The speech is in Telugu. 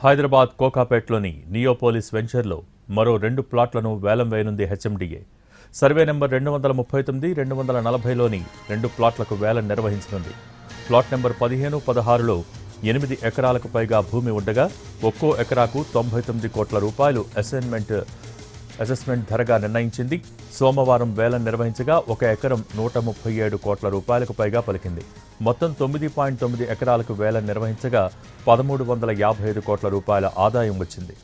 హైదరాబాద్ కోకాపేట్లోని నియోపోలిస్ వెంచర్లో మరో 2 ప్లాట్లను వేలం వేయనుంది హెచ్ఎండిఏ. సర్వే నెంబర్ 239, 240లోని 2 ప్లాట్లకు వేలం నిర్వహించనుంది. ప్లాట్ నెంబర్ 15, 16లో 8 ఎకరాలకు పైగా భూమి ఉండగా ఒక్కో ఎకరాకు 99 కోట్ల రూపాయలు అసెస్మెంట్ ధరగా నిర్ణయించింది. సోమవారం వేలం నిర్వహించగా ఒక ఎకరం 137 కోట్ల రూపాయలకు పైగా పలికింది. మొత్తం 9.9 ఎకరాలకు వేలం నిర్వహించగా 1355 కోట్ల రూపాయల ఆదాయం వచ్చింది.